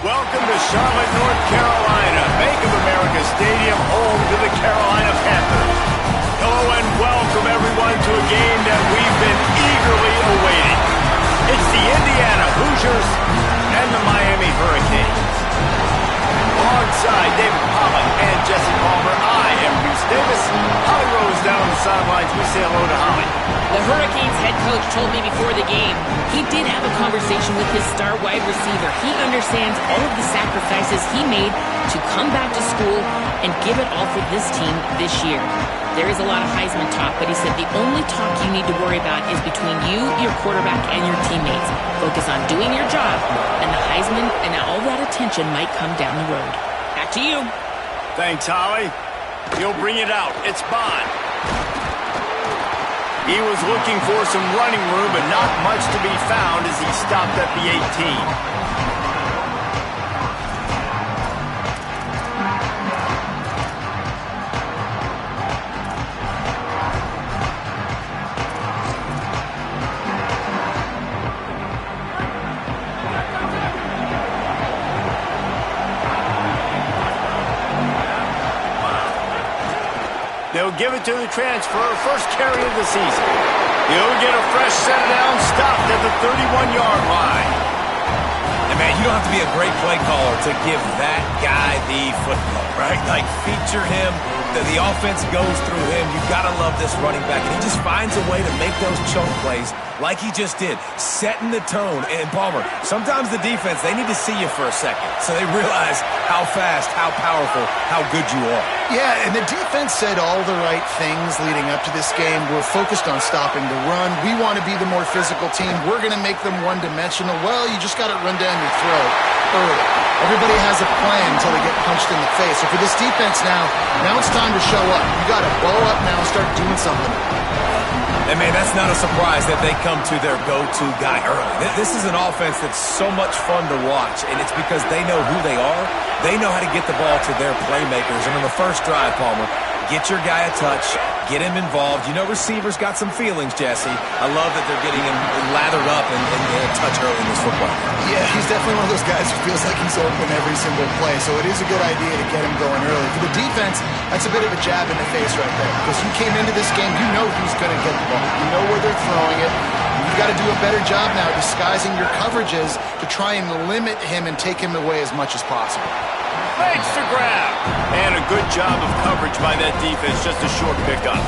Welcome to Charlotte, North Carolina, Bank of America Stadium, home to the Carolina Panthers. Hello and welcome everyone to a game that we've been eagerly awaiting. It's the Indiana Hoosiers and the Miami Hurricanes. Alongside David Pollock and Jesse Palmer, I am Reese Davis. Holly Rose down on the sidelines. We say hello to Holly. The Hurricanes head coach told me before the game he did have a conversation with his star wide receiver. He understands all of the sacrifices he made to come back to school and give it all for this team this year. There is a lot of Heisman talk, but he said the only talk you need to worry about is between you, your quarterback, and your teammates. Focus on doing your job, and the Heisman and all that attention might come down the road. Back to you. Thanks, Holly. He'll bring it out. It's Bond. He was looking for some running room, but not much to be found as he stopped at the 18. They'll give it to the transfer, first carry of the season. He'll get a fresh set down, stopped at the 31-yard line. And man, you don't have to be a great play caller to give that guy the football, right? Like, feature him. The offense goes through him. You've got to love this running back. And he just finds a way to make those choke plays like he just did, setting the tone. And Palmer, sometimes the defense, they need to see you for a second so they realize how fast, how powerful, how good you are. Yeah, and the defense said all the right things leading up to this game. We're focused on stopping the run. We want to be the more physical team. We're going to make them one-dimensional. Well, you just got to run down your throat early. Everybody has a plan until they get punched in the face. So for this defense now it's time to show up. You got to blow up now and start doing something. And, man, that's not a surprise that they come to their go-to guy early. This is an offense that's so much fun to watch, and it's because they know who they are. They know how to get the ball to their playmakers. And on the first drive, Palmer, get your guy a touch, get him involved. You know receivers got some feelings, Jesse. I love that they're getting him lathered up and a touch early in this football game. Yeah, he's definitely one of those guys who feels like he's open every single play, so it is a good idea to get him going early. For the defense, that's a bit of a jab in the face right there, because you came into this game, you know who's going to get the ball. You know where they're throwing it. You got to do a better job now disguising your coverages to try and limit him and take him away as much as possible. Makes the grab. And a good job of coverage by that defense, just a short pickup.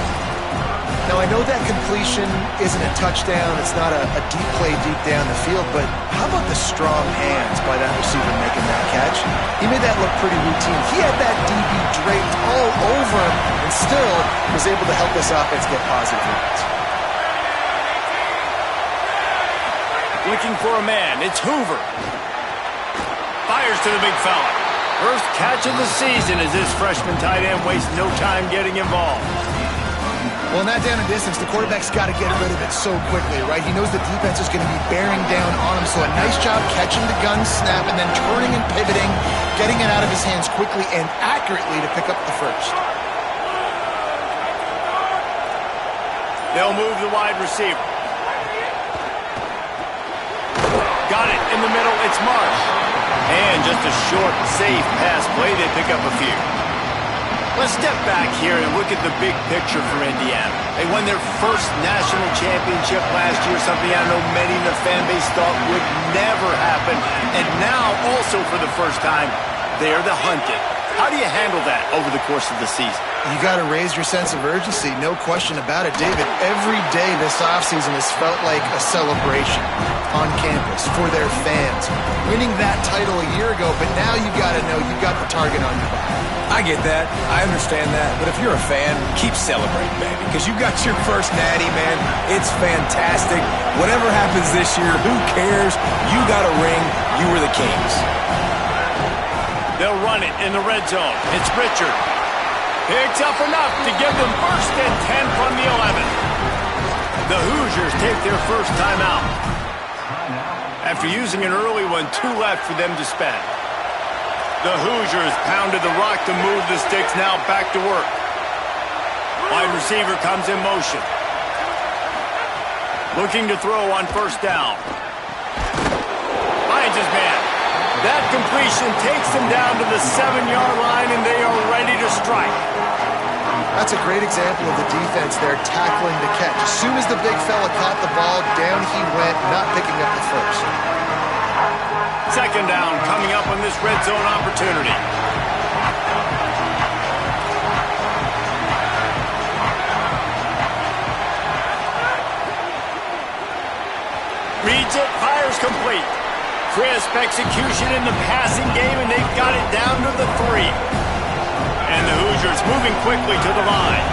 Now, I know that completion isn't a touchdown. It's not a deep play deep down the field, but how about the strong hands by that receiver making that catch? He made that look pretty routine. He had that DB draped all over him and still was able to help this offense get positive yards. Looking for a man. It's Hoover. Fires to the big fella. First catch of the season as this freshman tight end wastes no time getting involved. Well, in that down and distance, the quarterback's got to get rid of it so quickly, right? He knows the defense is going to be bearing down on him, so a nice job catching the gun snap and then turning and pivoting, getting it out of his hands quickly and accurately to pick up the first. They'll move the wide receiver. Got it in the middle. It's Marsh. And just a short, safe pass play. They pick up a few. Let's step back here and look at the big picture for Indiana. They won their first national championship last year, something I know many in the fan base thought would never happen. And now, also for the first time, they're the hunted. How do you handle that over the course of the season? You got to raise your sense of urgency, no question about it, David. Every day this offseason has felt like a celebration on campus for their fans. Winning that title a year ago, but now you got to know you got the target on your back. I get that. I understand that. But if you're a fan, keep celebrating, baby, because you got your first natty, man. It's fantastic. Whatever happens this year, who cares? You got a ring. You were the Kings. They'll run it in the red zone. It's Richard. Picks up enough to give them first and 10 from the 11. The Hoosiers take their first timeout. After using an early one, 2 left for them to spend. The Hoosiers pounded the rock to move the sticks, now back to work. Wide receiver comes in motion. Looking to throw on first down. Finds his man. That completion takes them down to the 7-yard line, and they are ready to strike. That's a great example of the defense there tackling the catch. As soon as the big fella caught the ball, down he went, not picking up the first. Second down coming up on this red zone opportunity. Reads it, fires complete. Crisp execution in the passing game, and they've got it down to the 3. And the Hoosiers moving quickly to the line.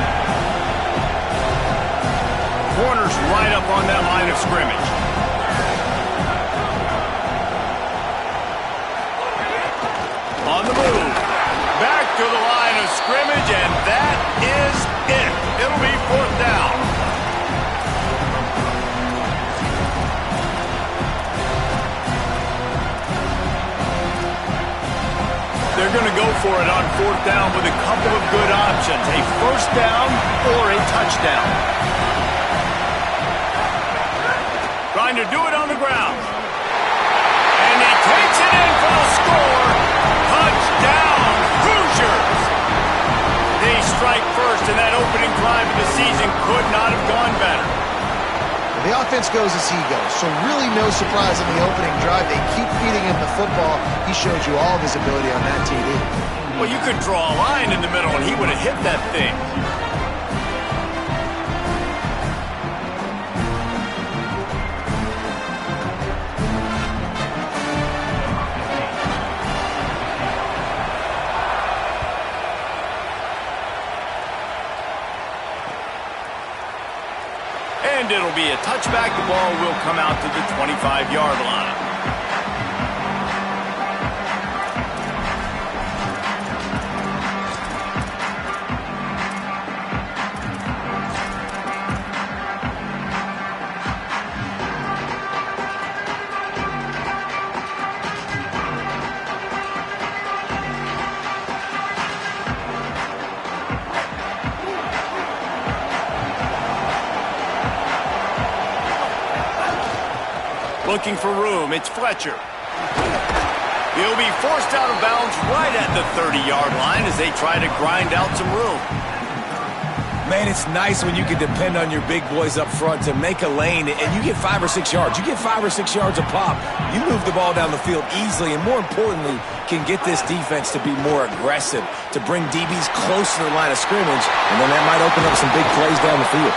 Corners right up on that line of scrimmage. On the move. Back to the line of scrimmage, and that is it. It'll be fourth down. They're going to go for it on fourth down with a couple of good options. A first down or a touchdown. Trying to do it on the ground. And he takes it in for the score. Touchdown, Hoosiers! They strike first, and that opening drive of the season could not have gone better. The offense goes as he goes, so really no surprise in the opening drive. They keep feeding him the football. He showed you all of his ability on that TV. Well, you could draw a line in the middle, and he would have hit that thing. And it'll be a touchback. The ball will come out to the 25-yard line. Looking for room, it's Fletcher. He'll be forced out of bounds right at the 30-yard line as they try to grind out some room. Man, it's nice when you can depend on your big boys up front to make a lane, and you get 5 or 6 yards. You get 5 or 6 yards a pop. You move the ball down the field easily, and more importantly, can get this defense to be more aggressive, to bring DBs close to the line of scrimmage, and then that might open up some big plays down the field.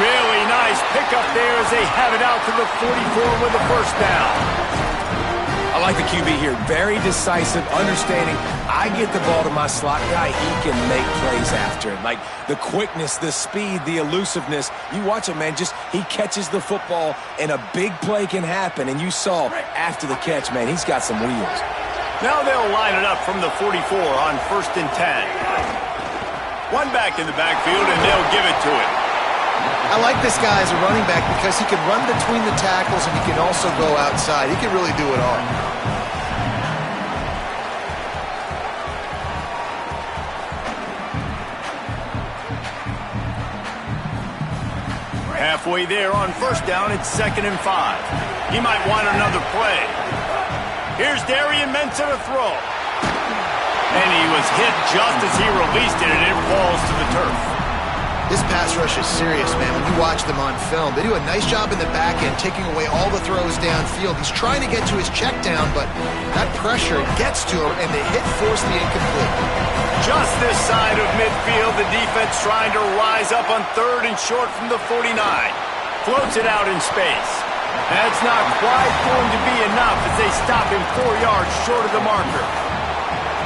Really nice pickup there as they have it out to the 44 with the first down. I like the QB here. Very decisive, understanding. I get the ball to my slot guy, he can make plays after it. Like the quickness, the speed, the elusiveness. You watch it, man. Just he catches the football, and a big play can happen. And you saw after the catch, man, he's got some wheels. Now they'll line it up from the 44 on 1st and 10. One back in the backfield, and they'll give it to him. I like this guy as a running back because he can run between the tackles and he can also go outside. He can really do it all. Halfway there on 1st down, it's 2nd and 5. He might want another play. Here's Darian Mensah to throw. And he was hit just as he released it, and it falls to the turf. This pass rush is serious, man. When you watch them on film, they do a nice job in the back end, taking away all the throws downfield. He's trying to get to his check down, but that pressure gets to him, and the hit forced the incomplete. Just this side of midfield, the defense trying to rise up on 3rd and short from the 49. Floats it out in space. That's not quite going to be enough as they stop him 4 yards short of the marker.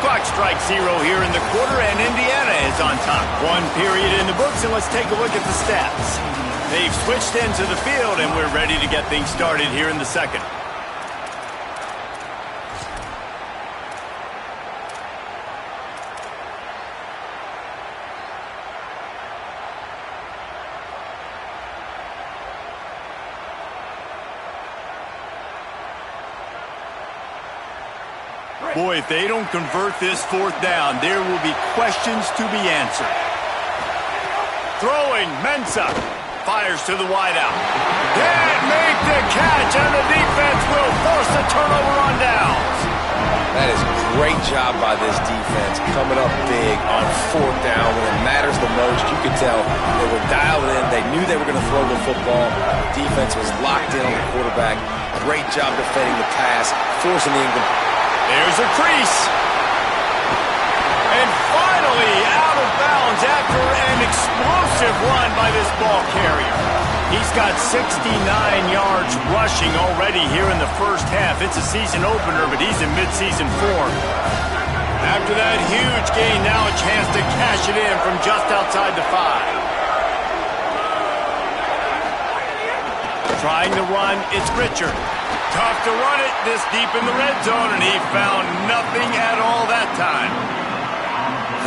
Clock strikes 0 here in the quarter, and Indiana is on top. 1 period in the books, and let's take a look at the stats. They've switched into the field, and we're ready to get things started here in the second. Boy, if they don't convert this 4th down, there will be questions to be answered. Throwing, Mensah fires to the wideout. Can't make the catch, and the defense will force a turnover on downs. That is a great job by this defense, coming up big on 4th down when it matters the most. You could tell they were dialed in. They knew they were going to throw the football. The defense was locked in on the quarterback. Great job defending the pass, forcing the incomplete. There's a crease. And finally out of bounds after an explosive run by this ball carrier. He's got 69 yards rushing already here in the first half. It's a season opener, but he's in midseason form. After that huge gain, now a chance to cash it in from just outside the 5. Trying to run, it's Richard. Tough to run it this deep in the red zone, and he found nothing at all that time.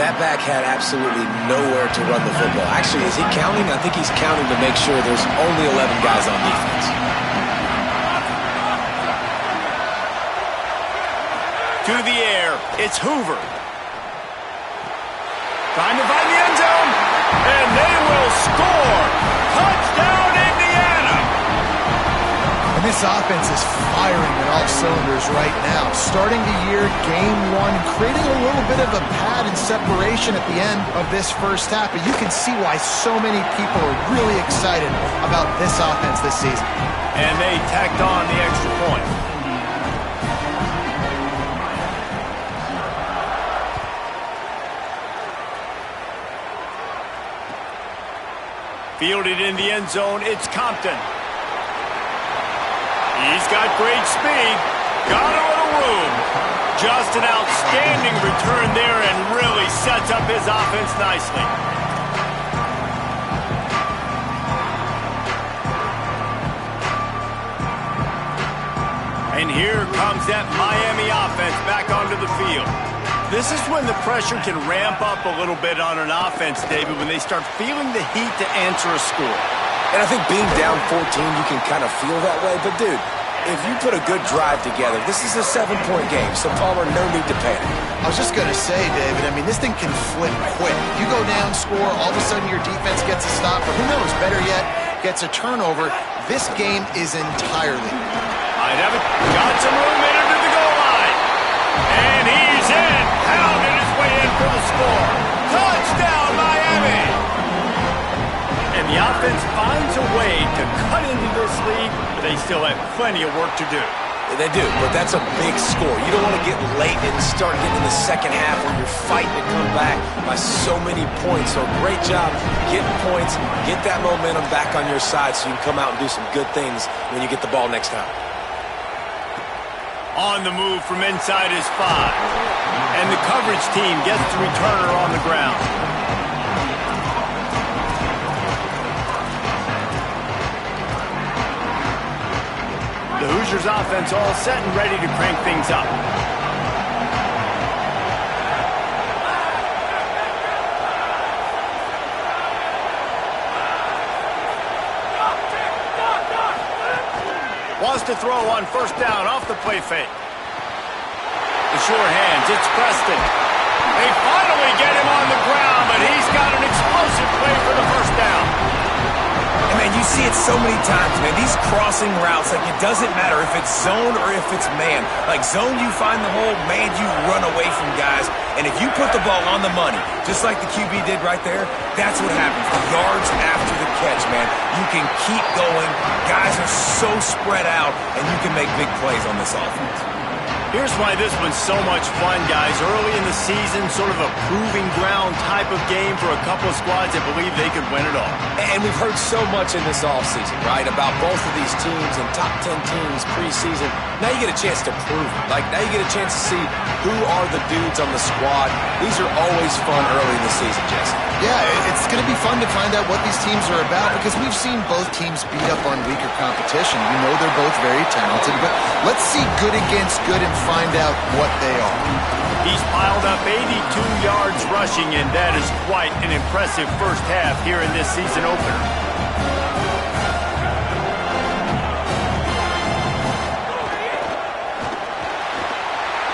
That back had absolutely nowhere to run the football. Actually, is he counting? I think he's counting to make sure there's only 11 guys on defense. To the air, it's Hoover. Trying to find the end zone, and they will score. Touchdown, Indiana! And this offense is firing on all cylinders right now. Starting the year, game 1, creating a little bit of a pad and separation at the end of this first half. But you can see why so many people are really excited about this offense this season. And they tacked on the extra point. Fielded in the end zone, it's Compton. He's got great speed, got a little room. Just an outstanding return there and really sets up his offense nicely. And here comes that Miami offense back onto the field. This is when the pressure can ramp up a little bit on an offense, David, when they start feeling the heat to answer a score. And I think being down 14, you can kind of feel that way. But, dude, if you put a good drive together, this is a 7-point game, so Palmer, no need to panic. I was just going to say, David, I mean, this thing can flip quick. You go down, score, all of a sudden your defense gets a stop, or who knows, better yet, gets a turnover. This game is entirely. I'd have it. Got some room in under the goal line. And he's in. Pounded his way in for the score. Touchdown, Miami. And the offense finds a way to cut into this lead, but they still have plenty of work to do. They do, but that's a big score. You don't want to get late and start getting in the second half where you're fighting to come back by so many points. So great job getting points, get that momentum back on your side so you can come out and do some good things when you get the ball next time. On the move from inside his 5. And the coverage team gets the returner on the ground. The Hoosiers offense all set and ready to crank things up. Wants to throw on first down off the play fake. The sure hands, it's Preston. They finally get him on the ground, but he's got an explosive play for the first down. Man, you see it so many times, man. These crossing routes, like, it doesn't matter if it's zone or if it's man. Like, zone, you find the hole. Man, you run away from guys. And if you put the ball on the money, just like the QB did right there, that's what happens. The yards after the catch, man. You can keep going. Guys are so spread out, and you can make big plays on this offense. Here's why this one's so much fun, guys. Early in the season, sort of a proving ground type of game for a couple of squads that believe they could win it all. And we've heard so much in this offseason, right, about both of these teams and top 10 teams preseason. Now you get a chance to prove it. Like, now you get a chance to see who are the dudes on the squad. These are always fun early in the season, Jesse. Yeah, it's going to be fun to find out what these teams are about because we've seen both teams beat up on weaker competition. We know they're both very talented, but let's see good against good and find out what they are. He's piled up 82 yards rushing, and that is quite an impressive first half here in this season opener.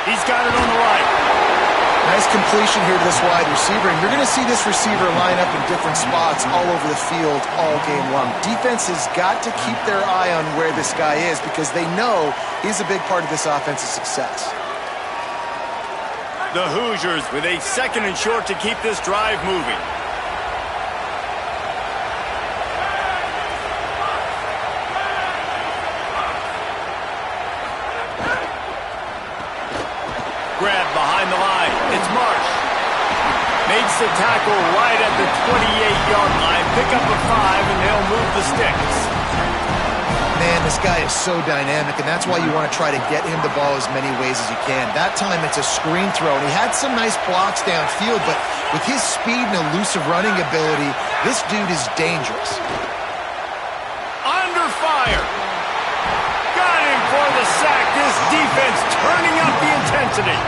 He's got it on the right. Nice completion here to this wide receiver, and you're going to see this receiver line up in different spots all over the field all game long. Defense has got to keep their eye on where this guy is because they know he's a big part of this offense's success. The Hoosiers with a 2nd and short to keep this drive moving. Grab behind the line. It's Marsh. Makes the tackle right at the 28-yard line. Pick up a 5, and they'll move the sticks. Man, this guy is so dynamic, and that's why you want to try to get him the ball as many ways as you can. That time, it's a screen throw, and he had some nice blocks downfield, but with his speed and elusive running ability, this dude is dangerous. Under fire. Got him for the sack. This defense turning up the intensity.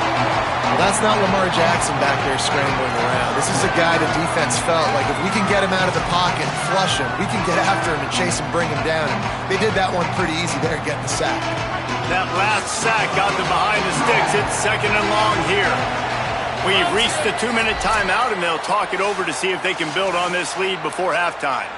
Well, that's not Lamar Jackson back there scrambling around. This is a guy the defense felt like if we can get him out of the pocket and flush him, we can get after him and chase him, bring him down. And they did that one pretty easy there, getting the sack. That last sack got them behind the sticks. It's 2nd and long here. We've reached the 2-minute timeout, and they'll talk it over to see if they can build on this lead before halftime.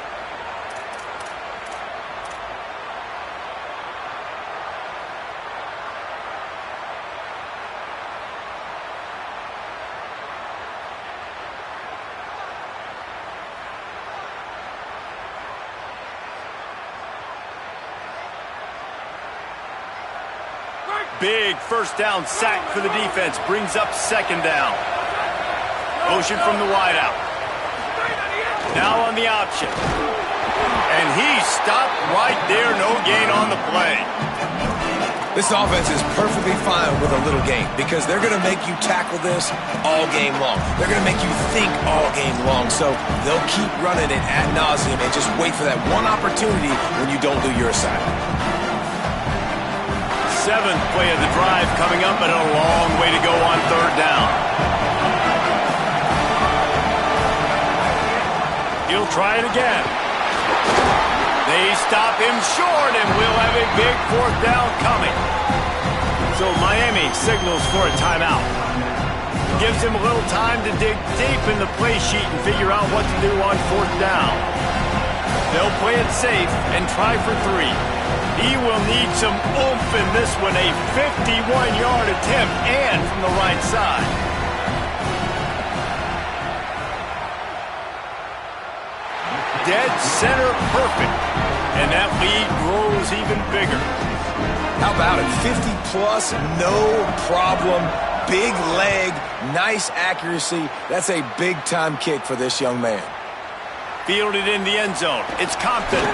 Big first down sack for the defense. Brings up 2nd down. Motion from the wideout. Now on the option. And he stopped right there. No gain on the play. This offense is perfectly fine with a little game because they're going to make you tackle this all game long. They're going to make you think all game long. So they'll keep running it ad nauseum and just wait for that one opportunity when you don't do your assignment. 7th play of the drive coming up, and a long way to go on 3rd down. He'll try it again. They stop him short, and we'll have a big 4th down coming. So Miami signals for a timeout. Gives him a little time to dig deep in the play sheet and figure out what to do on 4th down. They'll play it safe and try for 3. He will need some oomph in this one, a 51-yard attempt, and from the right side. dead center perfect. And that lead grows even bigger. How about it? 50-plus, no problem. Big leg, nice accuracy. That's a big-time kick for this young man. Fielded in the end zone. It's Compton.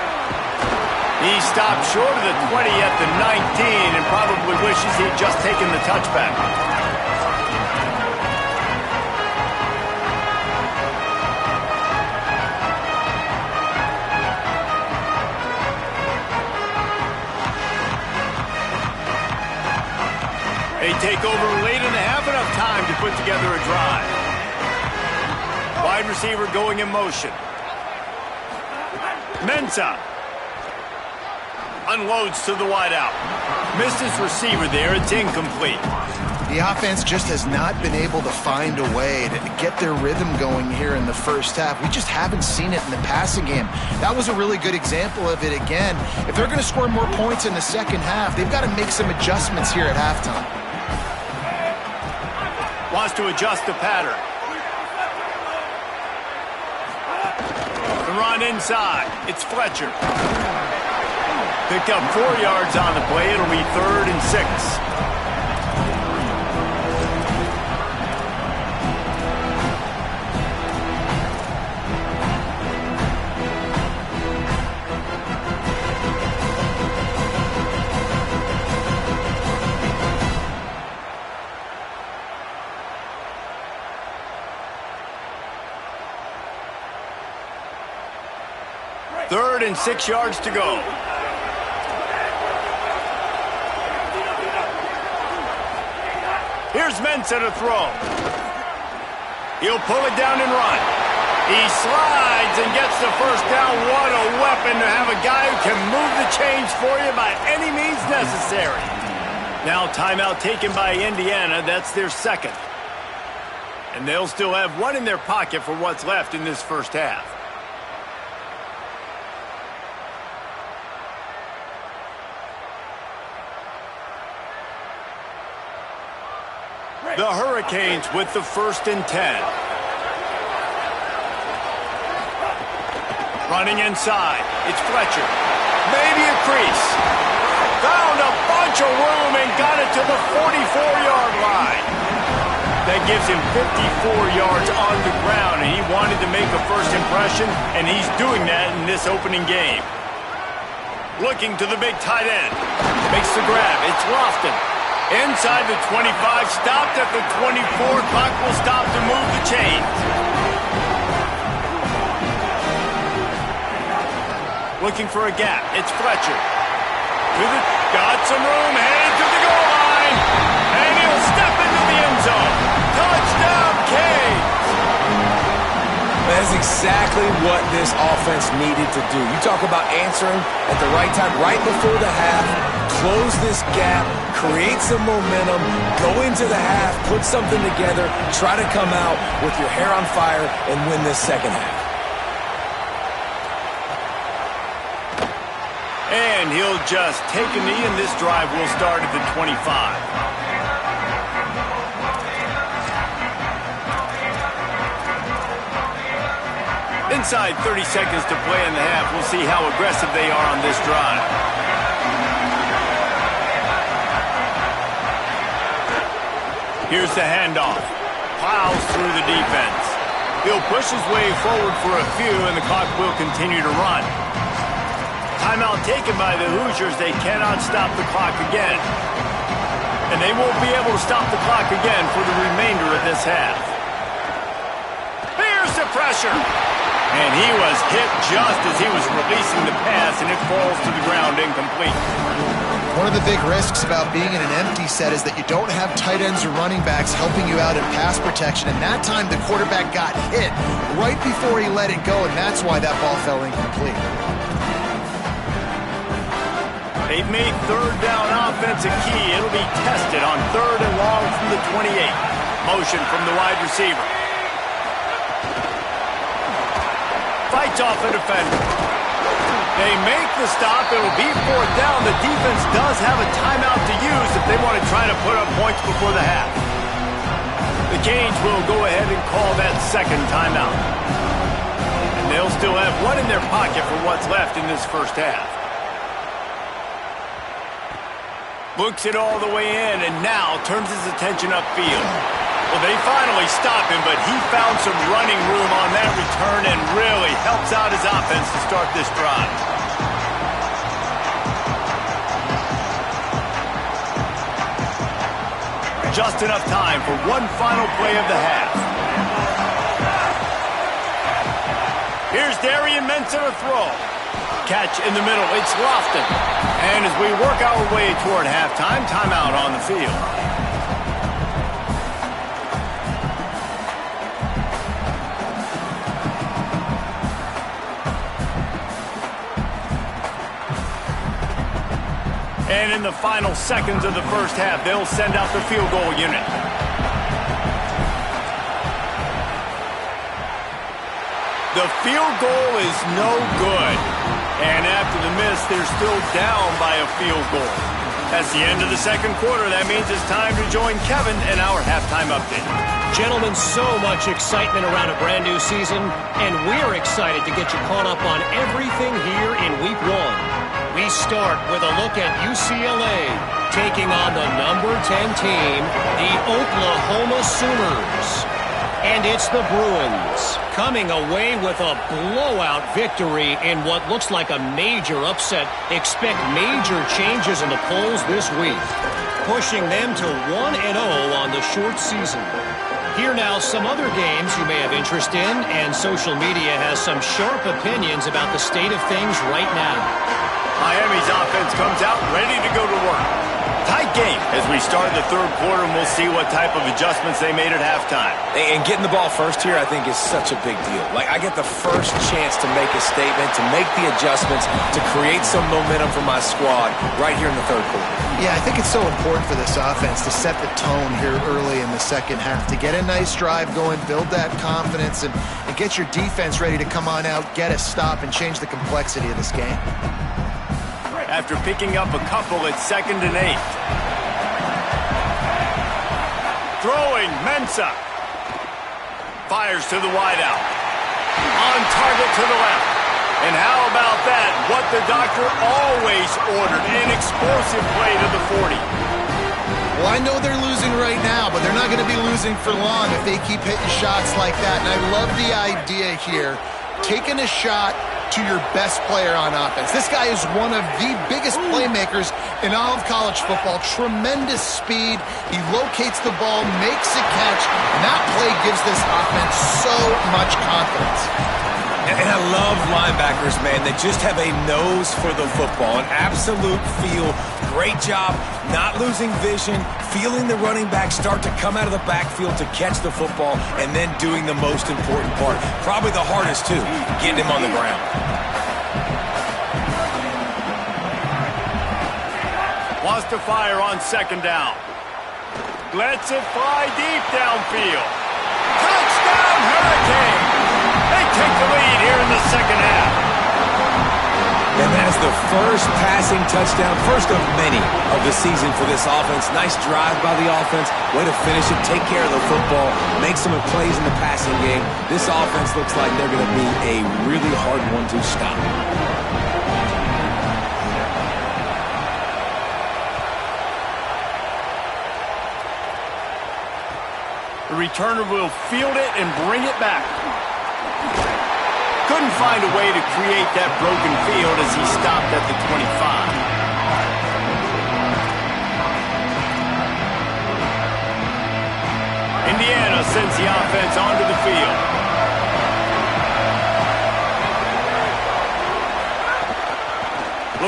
He stopped short of the 20 at the 19 and probably wishes he'd just taken the touchback. They take over late in the half, enough time to put together a drive. Wide receiver going in motion. Mensah unloads to the wideout. Missed his receiver there. It's incomplete. The offense just has not been able to find a way to get their rhythm going here in the first half. We just haven't seen it in the passing game. That was a really good example of it again. If they're going to score more points in the second half, they've got to make some adjustments here at halftime. Wants to adjust the pattern. The run inside. It's Fletcher. Picked up 4 yards on the play. It'll be 3rd and 6. Third and 6 yards to go. Here's Mensah to throw. He'll pull it down and run. He slides and gets the first down. What a weapon to have a guy who can move the chains for you by any means necessary. Now timeout taken by Indiana. That's their second. And they'll still have one in their pocket for what's left in this first half. The Hurricanes with the 1st and 10. Running inside. It's Fletcher. Maybe a crease. Found a bunch of room and got it to the 44-yard line. That gives him 54 yards on the ground, and he wanted to make a first impression, and he's doing that in this opening game. Looking to the big tight end. Makes the grab. It's Lofton. Inside the 25, stopped at the 24. Clock will stop to move the chains. Looking for a gap. It's Fletcher. Got some room, headed to the goal line. And he'll step into the end zone. Touchdown, Canes. That's exactly what this offense needed to do. You talk about answering at the right time, right before the half, close this gap, create some momentum, go into the half, put something together, try to come out with your hair on fire and win this second half. And he'll just take a knee, and this drive will start at the 25. Inside 30 seconds to play in the half. We'll see how aggressive they are on this drive. Here's the handoff. Plows through the defense. He'll push his way forward for a few, and the clock will continue to run. Timeout taken by the Hoosiers. They cannot stop the clock again. And they won't be able to stop the clock again for the remainder of this half. Here's the pressure. And he was hit just as he was releasing the pass, and it falls to the ground incomplete. One of the big risks about being in an empty set is that you don't have tight ends or running backs helping you out in pass protection. And that time the quarterback got hit right before he let it go, and that's why that ball fell incomplete. They've made third down offense a key. It'll be tested on 3rd and long from the 28. Motion from the wide receiver. Fights off a defender. They make the stop. It'll be 4th down. The defense does have a timeout to use if they want to try to put up points before the half. The Canes will go ahead and call that second timeout. And they'll still have one in their pocket for what's left in this first half. Looks it all the way in, and now turns his attention upfield. Well, they finally stop him, but he found some running room on that return and really helps out his offense to start this drive. Just enough time for one final play of the half. Here's Darian Mensah to throw. Catch in the middle, it's Lofton. And as we work our way toward halftime, timeout on the field. And in the final seconds of the first half, they'll send out the field goal unit. The field goal is no good. And after the miss, they're still down by a field goal. That's the end of the second quarter. That means it's time to join Kevin in our halftime update. Gentlemen, so much excitement around a brand new season, and we're excited to get you caught up on everything here in Week 1. We start with a look at UCLA taking on the number 10 team, the Oklahoma Sooners. And it's the Bruins coming away with a blowout victory in what looks like a major upset. Expect major changes in the polls this week, pushing them to 1-0 on the short season. Here now some other games you may have interest in, and social media has some sharp opinions about the state of things right now. Miami's offense comes out ready to go to work. Tight game as we start the third quarter, and we'll see what type of adjustments they made at halftime. And getting the ball first here, I think, is such a big deal. Like, I get the first chance to make a statement, to make the adjustments, to create some momentum for my squad right here in the third quarter. Yeah, I think it's so important for this offense to set the tone here early in the second half, to get a nice drive going, build that confidence, and get your defense ready to come on out, get a stop, and change the complexity of this game. After picking up a couple, it's 2nd and 8. Throwing, Mensah. Fires to the wideout. On target to the left. And how about that? What the doctor always ordered, an explosive play to the 40. Well, I know they're losing right now, but they're not going to be losing for long if they keep hitting shots like that. And I love the idea here, taking a shot to your best player on offense. This guy is one of the biggest playmakers in all of college football. Tremendous speed. He locates the ball, makes a catch, and that play gives this offense so much confidence. And I love linebackers, man. They just have a nose for the football, an absolute feel. Great job not losing vision, feeling the running back start to come out of the backfield to catch the football, and then doing the most important part. Probably the hardest, too, getting him on the ground. Wants to fire on 2nd down. Lets it fly deep downfield. Touchdown, Hurricane! They take the lead here in the second half. And that is the first passing touchdown, first of many of the season for this offense. Nice drive by the offense. Way to finish it, take care of the football, make some plays in the passing game. This offense looks like they're going to be a really hard one to stop. The returner will field it and bring it back. Couldn't find a way to create that broken field as he stopped at the 25. Indiana sends the offense onto the field.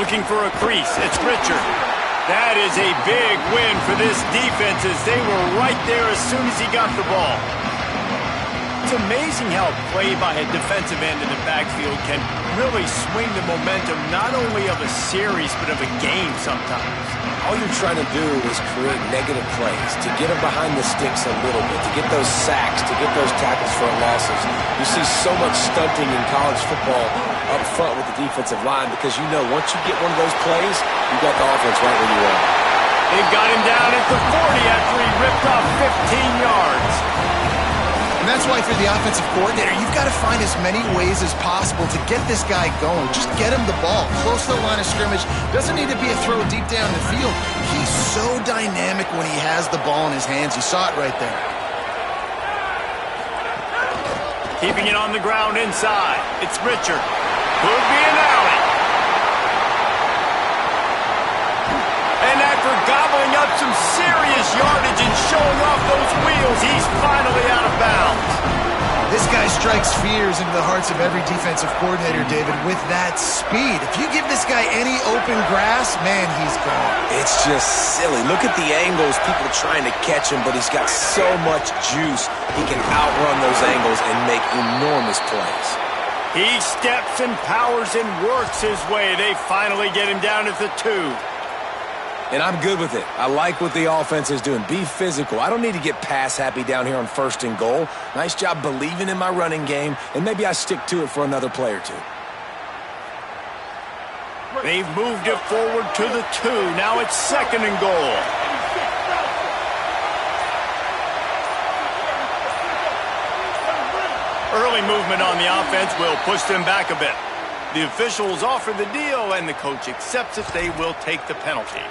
Looking for a crease. It's Richard. That is a big win for this defense as they were right there as soon as he got the ball. It's amazing how play by a defensive end in the backfield can really swing the momentum not only of a series but of a game sometimes. All you're trying to do is create negative plays, to get them behind the sticks a little bit, to get those sacks, to get those tackles for losses. You see so much stunting in college football up front with the defensive line because you know once you get one of those plays, you got the offense right where you want. They've got him down at the 40 after he ripped off 15 yards. And that's why for the offensive coordinator, you've got to find as many ways as possible to get this guy going. Just get him the ball close to the line of scrimmage. Doesn't need to be a throw deep down the field. He's so dynamic when he has the ball in his hands. You saw it right there. Keeping it on the ground inside. It's Richard. Could be an alley. And after gobbling up some serious yardage and showing off those wheels, he's finally out of bounds. This guy strikes fears into the hearts of every defensive coordinator, David, with that speed. If you give this guy any open grass, man, he's gone. It's just silly. Look at the angles, people trying to catch him, but he's got so much juice. He can outrun those angles and make enormous plays. He steps and powers and works his way. They finally get him down at the 2. And I'm good with it. I like what the offense is doing. Be physical. I don't need to get pass happy down here on 1st and goal. Nice job believing in my running game, and maybe I stick to it for another play or 2. They've moved it forward to the 2. Now it's 2nd and goal. Early movement on the offense will push them back a bit. The officials offer the deal, and the coach accepts it. They will take the penalty.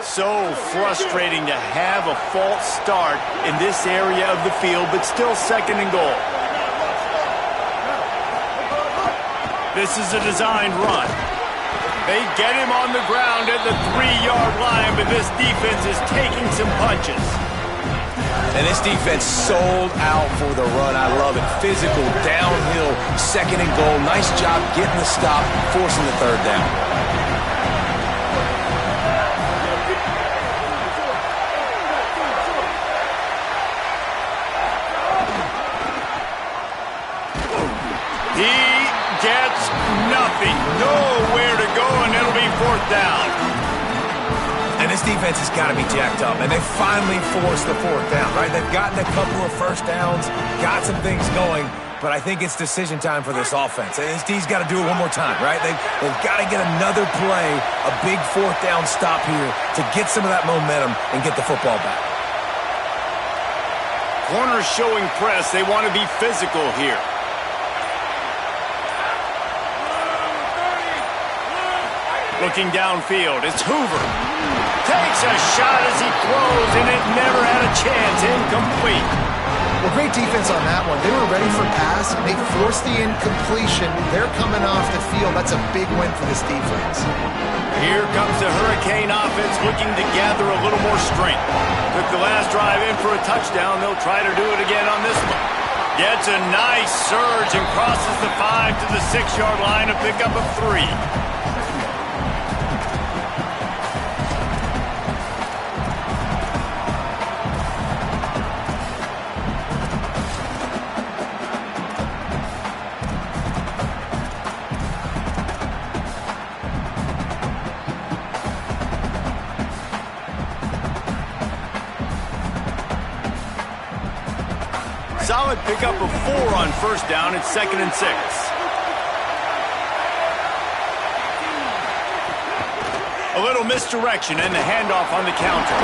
So frustrating to have a false start in this area of the field, but still 2nd and goal. This is a designed run. They get him on the ground at the 3-yard line, but this defense is taking some punches. And this defense sold out for the run. I love it. Physical, downhill, 2nd and goal. Nice job getting the stop, forcing the 3rd down. He gets nothing. Nowhere to go, and it'll be 4th down. And this defense has got to be jacked up, and they finally forced the 4th down, right? They've gotten a couple of 1st downs, got some things going, but I think it's decision time for this offense. And this D's got to do it one more time, right? They've got to get another play, a big 4th down stop here to get some of that momentum and get the football back. Corners showing press. They want to be physical here. Looking downfield, it's Hoover. Takes a shot as he throws, and it never had a chance. Incomplete. Well, great defense on that one. They were ready for pass. They forced the incompletion. They're coming off the field. That's a big win for this defense. Here comes the Hurricane offense looking to gather a little more strength. Took the last drive in for a touchdown. They'll try to do it again on this one. Gets a nice surge and crosses the 5 to the 6-yard line to pick up a 3. Solid pickup of 4 on 1st down. It's 2nd and 6. A little misdirection and the handoff on the counter.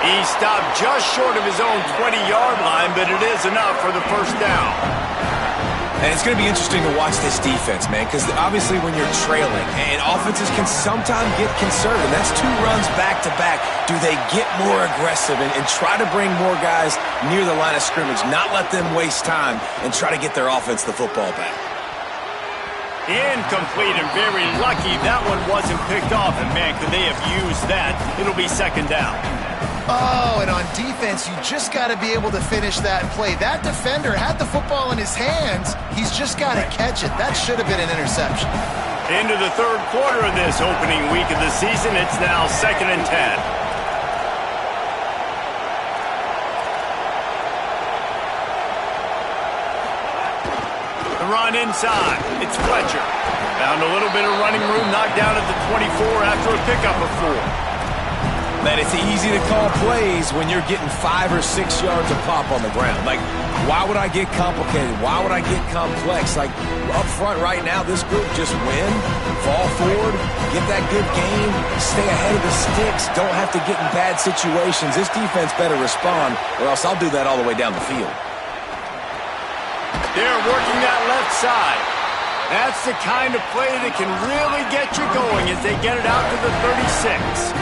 He stopped just short of his own 20-yard line, but it is enough for the 1st down. And it's going to be interesting to watch this defense, man, because obviously when you're trailing, and offenses can sometimes get concerned, and that's 2 runs back-to-back. Do they get more aggressive and try to bring more guys near the line of scrimmage, not let them waste time, and try to get their offense the football back? Incomplete, and very lucky that one wasn't picked off. And, man, could they have used that? It'll be 2nd down. Oh, and on defense, you just got to be able to finish that play. That defender had the football in his hands. He's just got to catch it. That should have been an interception. Into the 3rd quarter of this opening week of the season, it's now 2nd and 10. The run inside. It's Fletcher. Found a little bit of running room, knocked down at the 24 after a pickup of 4. Man, it's easy to call plays when you're getting 5 or 6 yards of pop on the ground. Like, why would I get complicated? Why would I get complex? Like, up front right now, this group just win, fall forward, get that good game, stay ahead of the sticks, don't have to get in bad situations. This defense better respond, or else I'll do that all the way down the field. They're working that left side. That's the kind of play that can really get you going as they get it out to the 36.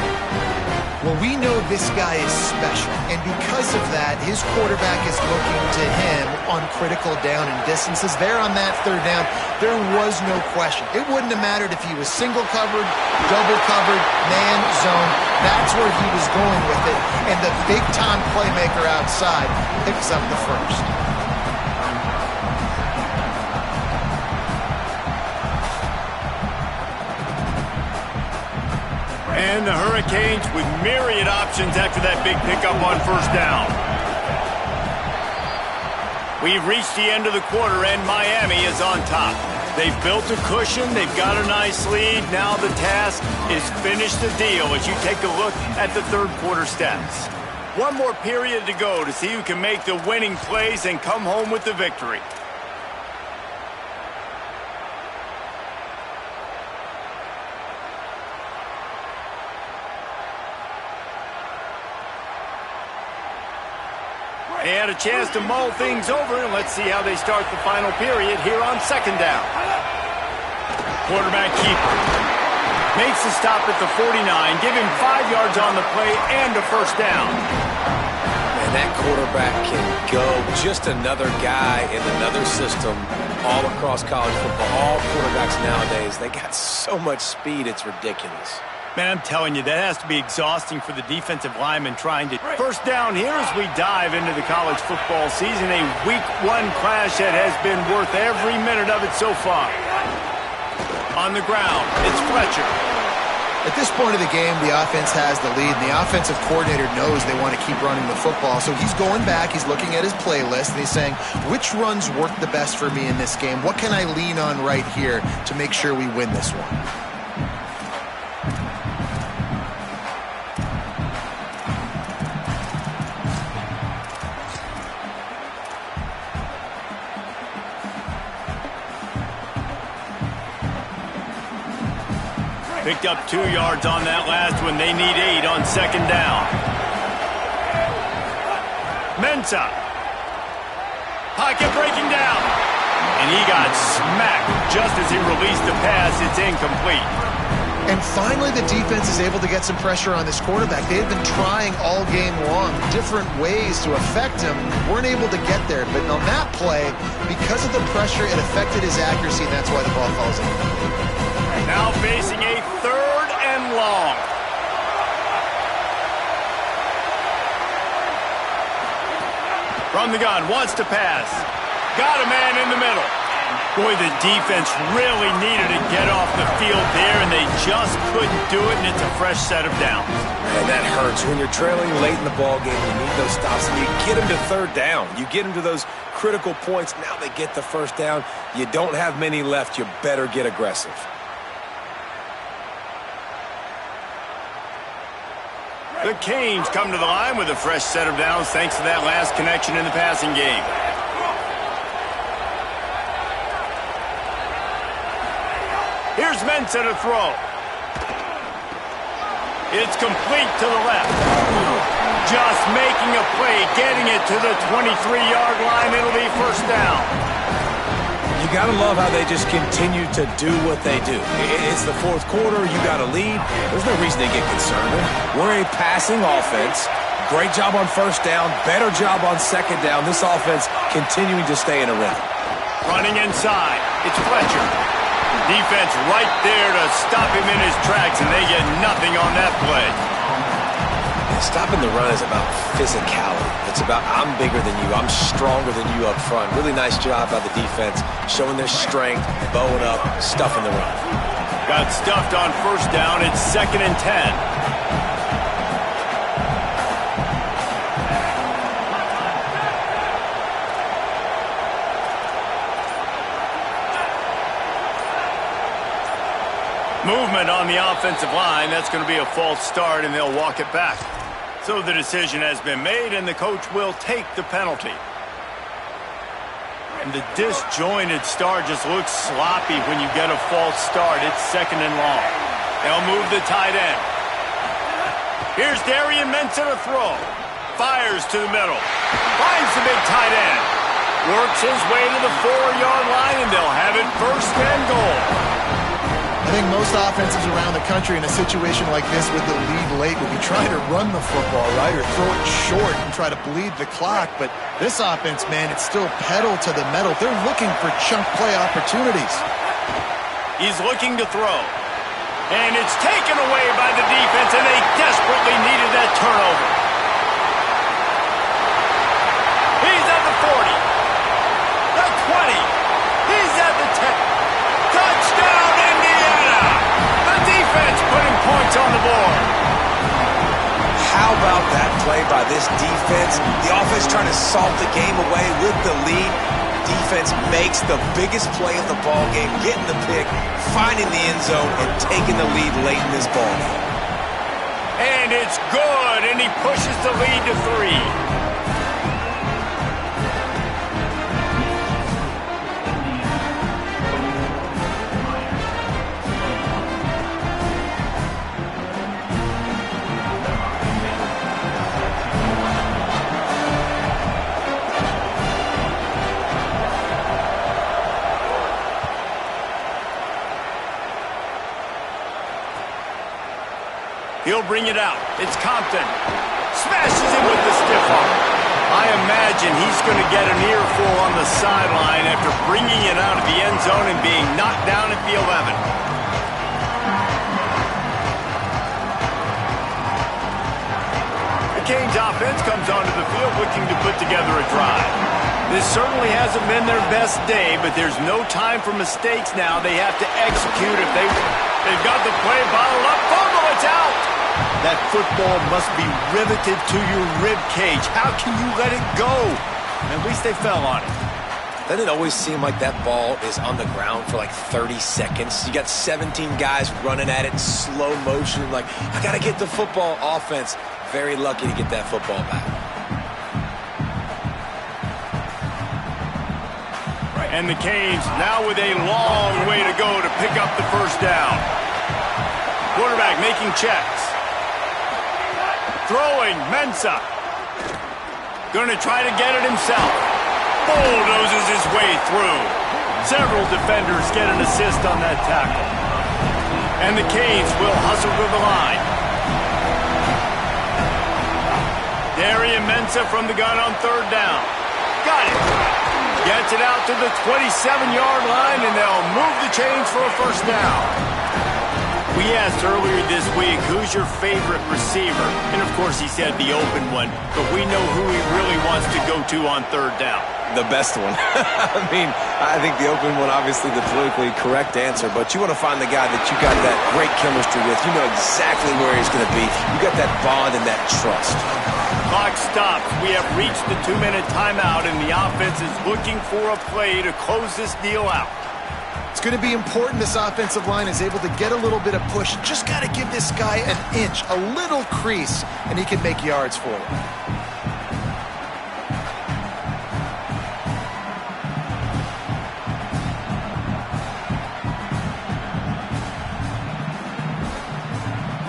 Well, we know this guy is special, and because of that, his quarterback is looking to him on critical down and distances. There on that third down, there was no question. It wouldn't have mattered if he was single covered, double covered, man, zone. That's where he was going with it, and the big-time playmaker outside picks up the first. And the Hurricanes with myriad options after that big pickup on first down. We've reached the end of the quarter, and Miami is on top. They've built a cushion. They've got a nice lead. Now the task is finish the deal as you take a look at the third quarter stats. One more period to go to see who can make the winning plays and come home with the victory. They had a chance to mull things over, and let's see how they start the final period here on second down. Quarterback keeper makes the stop at the 49, give him 5 yards on the play and a first down. Man, that quarterback can go. Just another guy in another system all across college football. All quarterbacks nowadays, they got so much speed, it's ridiculous. Man, I'm telling you, that has to be exhausting for the defensive lineman trying to... First down here as we dive into the college football season. A week 1 clash that has been worth every minute of it so far. On the ground, it's Fletcher. At this point of the game, the offense has the lead, and the offensive coordinator knows they want to keep running the football. So he's going back, he's looking at his playlist, and he's saying, which runs work the best for me in this game? What can I lean on right here to make sure we win this one? Picked up 2 yards on that last one. They need 8 on second down. Mensah. Pocket breaking down. And he got smacked just as he released the pass. It's incomplete. And finally, the defense is able to get some pressure on this quarterback. They had been trying all game long different ways to affect him. Weren't able to get there. But on that play, because of the pressure, it affected his accuracy, and that's why the ball falls in. Now facing a third and long. From the gun, wants to pass. Got a man in the middle. Boy, the defense really needed to get off the field there, and they just couldn't do it, and it's a fresh set of downs. And that hurts. When you're trailing late in the ballgame, you need those stops, and you get them to third down. You get them to those critical points. Now they get the first down. You don't have many left. You better get aggressive. The Canes come to the line with a fresh set of downs thanks to that last connection in the passing game. Here's Mensah to throw. It's complete to the left. Just making a play, getting it to the 23-yard line. It'll be first down. You got to love how they just continue to do what they do. It's the fourth quarter. You got a lead. There's no reason to get concerned. We're a passing offense. Great job on first down. Better job on second down. This offense continuing to stay in a rhythm. Running inside. It's Fletcher. Defense right there to stop him in his tracks, and they get nothing on that play. Stopping the run is about physicality. It's about I'm bigger than you, I'm stronger than you up front. Really nice job by the defense, showing their strength, bowing up, stuffing the run. Got stuffed on first down. It's 2nd and 10. Movement on the offensive line. That's going to be a false start, and they'll walk it back. So the decision has been made, and the coach will take the penalty. And the disjointed start just looks sloppy when you get a false start. It's 2nd and long. They'll move the tight end. Here's Darian Mensah to throw. Fires to the middle. Finds the big tight end. Works his way to the 4-yard line, and they'll have it 1st and goal. I think most offenses around the country in a situation like this with the lead late would be trying to run the football, right, or throw it short and try to bleed the clock. But this offense, man, it's still pedal to the metal. They're looking for chunk play opportunities. He's looking to throw. And it's taken away by the defense, and they desperately needed that turnover. He's at the 40. The 20. He's at the 10. Touchdown, Indiana! The defense putting points on the board. How about that play by this defense? The offense trying to salt the game away with the lead. Defense makes the biggest play of the ball game, getting the pick, finding the end zone, and taking the lead late in this ball game. And it's good, and he pushes the lead to 3. He'll bring it out. It's Compton. Smashes him with the stiff arm. I imagine he's going to get an earful on the sideline after bringing it out of the end zone and being knocked down at the 11. The Canes offense comes onto the field looking to put together a drive. This certainly hasn't been their best day, but there's no time for mistakes now. They have to execute if they've got the play bottled up. Fumble, it's out! That football must be riveted to your rib cage. How can you let it go? At least they fell on it. Doesn't it always seem like that ball is on the ground for like 30 seconds? You got 17 guys running at it, slow motion, like, I got to get the football. Offense, very lucky to get that football back. And the Canes now with a long way to go to pick up the 1st down. Quarterback making checks. Throwing, Mensah. Going to try to get it himself. Bulldozes his way through. Several defenders get an assist on that tackle. And the Canes will hustle to the line. Darian Mensah from the gun on 3rd down. Got it. Gets it out to the 27-yard line, and they'll move the chains for a 1st down. We asked earlier this week, who's your favorite receiver? And, of course, he said the open one, but we know who he really wants to go to on 3rd down. The best one. I mean, I think the open one, obviously the politically correct answer, but you want to find the guy that you got that great chemistry with. You know exactly where he's going to be. You got that bond and that trust. Clock stops. We have reached the 2-minute timeout, and the offense is looking for a play to close this deal out. It's going to be important this offensive line is able to get a little bit of push. Just got to give this guy an inch, a little crease, and he can make yards for it.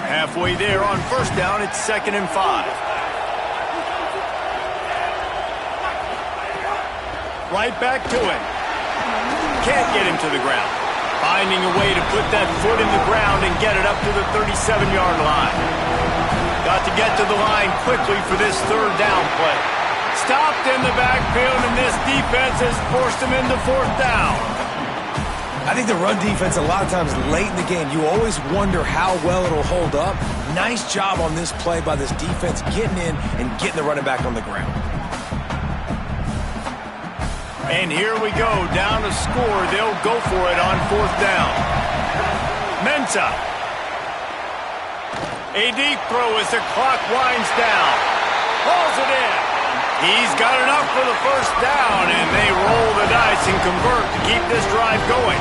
Halfway there on 1st down, it's 2nd and 5. Right back to it. Can't get him to the ground. Finding a way to put that foot in the ground and get it up to the 37-yard line. Got to get to the line quickly for this 3rd down play. Stopped in the backfield, and this defense has forced him into 4th down. I think the run defense, a lot of times late in the game, you always wonder how well it'll hold up. Nice job on this play by this defense, getting in and getting the running back on the ground. And here we go, down to score. They'll go for it on 4th down. Mensah. A deep throw as the clock winds down. Hauls it in. He's got enough for the 1st down, and they roll the dice and convert to keep this drive going.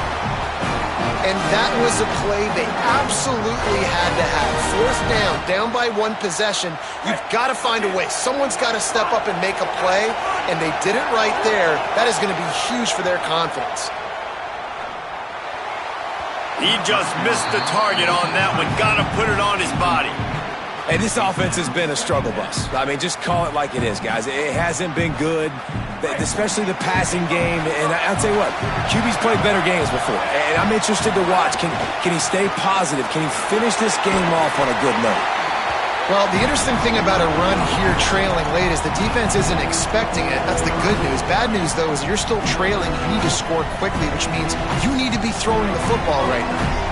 And that was a play they absolutely had to have. Fourth down by one possession. You've got to find a way. Someone's got to step up and make a play, and they did it right there. That is going to be huge for their confidence. He just missed the target on that one. Got to put it on his body. Hey, this offense has been a struggle bus. I mean, just call it like it is, guys. It hasn't been good, especially the passing game. And I'll tell you what, QB's played better games before. And I'm interested to watch. Can he stay positive? Can he finish this game off on a good note? Well, the interesting thing about a run here trailing late is the defense isn't expecting it. That's the good news. Bad news, though, is you're still trailing. You need to score quickly, which means you need to be throwing the football right now.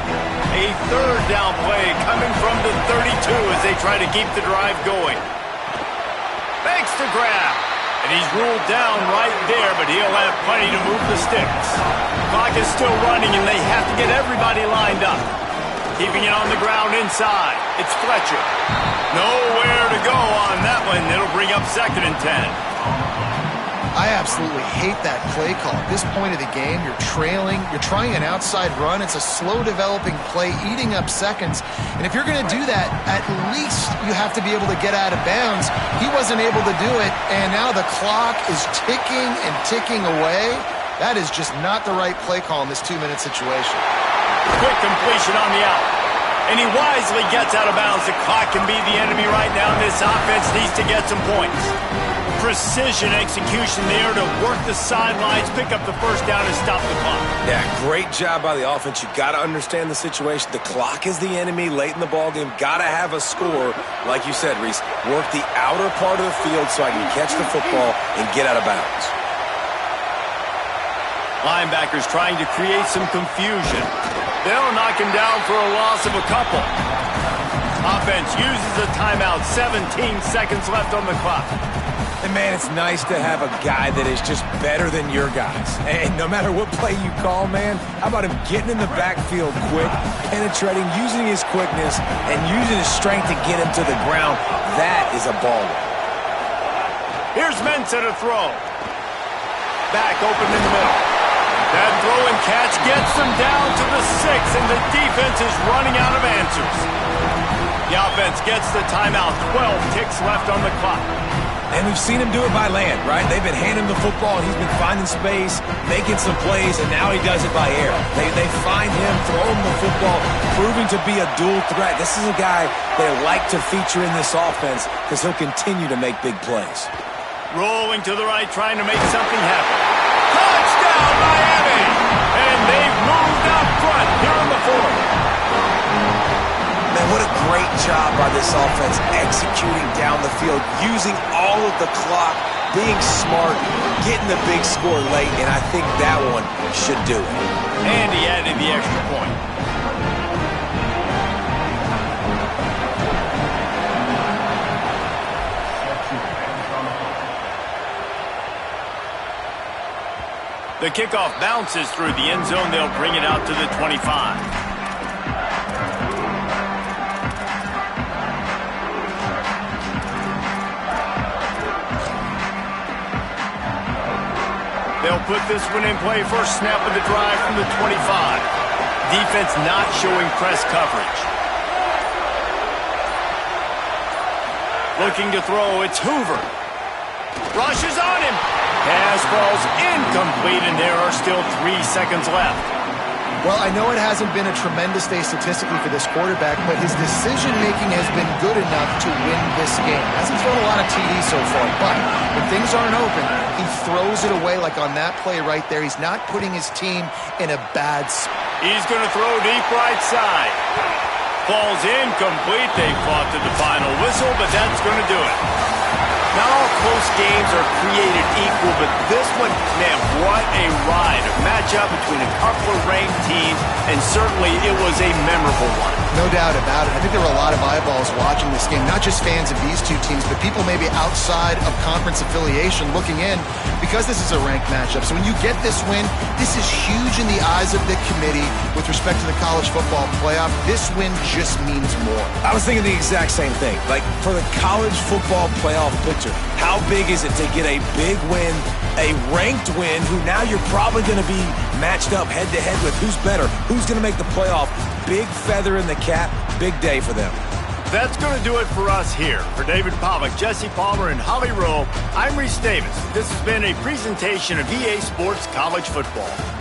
A third down play coming from the 32 as they try to keep the drive going. Makes the grab. And he's ruled down right there, but he'll have plenty to move the sticks. Clock is still running, and they have to get everybody lined up. Keeping it on the ground inside. It's Fletcher. Nowhere to go on that one. It'll bring up 2nd and 10. I absolutely hate that play call. At this point of the game, you're trailing, you're trying an outside run. It's a slow-developing play, eating up seconds. And if you're going to do that, at least you have to be able to get out of bounds. He wasn't able to do it, and now the clock is ticking and ticking away. That is just not the right play call in this 2-minute situation. Quick completion on the out. And he wisely gets out of bounds. The clock can be the enemy right now. This offense needs to get some points. Precision execution there to work the sidelines, pick up the first down, and stop the clock. Yeah, great job by the offense. You've got to understand the situation. The clock is the enemy late in the ballgame. Got to have a score. Like you said, Reese, work the outer part of the field so I can catch the football and get out of bounds. Linebackers trying to create some confusion. They'll knock him down for a loss of a couple. Offense uses a timeout. 17 seconds left on the clock. And, man, it's nice to have a guy that is just better than your guys. And no matter what play you call, man, how about him getting in the backfield quick, penetrating, using his quickness, and using his strength to get him to the ground? That is a baller. Here's Mensah to throw. Back open in the middle. That throw and catch gets them down to the 6, and the defense is running out of answers. The offense gets the timeout. 12 ticks left on the clock. And we've seen him do it by land, right? They've been handing him the football. He's been finding space, making some plays, and now he does it by air. They find him, throw him the football, proving to be a dual threat. This is a guy they like to feature in this offense because he'll continue to make big plays. Rolling to the right, trying to make something happen. Touchdown, Miami! And they've moved out front here in the 4th. Man, what a great job by this offense executing down the field, using all of the clock, being smart, getting the big score late, and I think that one should do it. And he added the extra point. The kickoff bounces through the end zone. They'll bring it out to the 25. They'll put this one in play. First snap of the drive from the 25. Defense not showing press coverage. Looking to throw, it's Hoover. Rushes on him. Pass falls incomplete, and there are still 3 seconds left. Well, I know it hasn't been a tremendous day statistically for this quarterback, but his decision-making has been good enough to win this game. Hasn't thrown a lot of TDs so far, but when things aren't open, he throws it away like on that play right there. He's not putting his team in a bad spot. He's going to throw deep right side. Falls incomplete. They fought to the final whistle, but that's going to do it. Not all close games are created equal, but this one, man, what a ride. A matchup between a couple of ranked teams, and certainly it was a memorable one. No doubt about it. I think there were a lot of eyeballs watching this game, not just fans of these two teams, but people maybe outside of conference affiliation looking in because this is a ranked matchup. So when you get this win, this is huge in the eyes of the committee with respect to the college football playoff. This win just means more. I was thinking the exact same thing. Like, for the college football playoff picture, picture. How big is it to get a big win, a ranked win, who now you're probably going to be matched up head-to-head with who's better, who's going to make the playoff. Big feather in the cap, big day for them. That's going to do it for us here. For David Pollack, Jesse Palmer, and Holly Rowe, I'm Reese Davis. This has been a presentation of EA Sports College Football.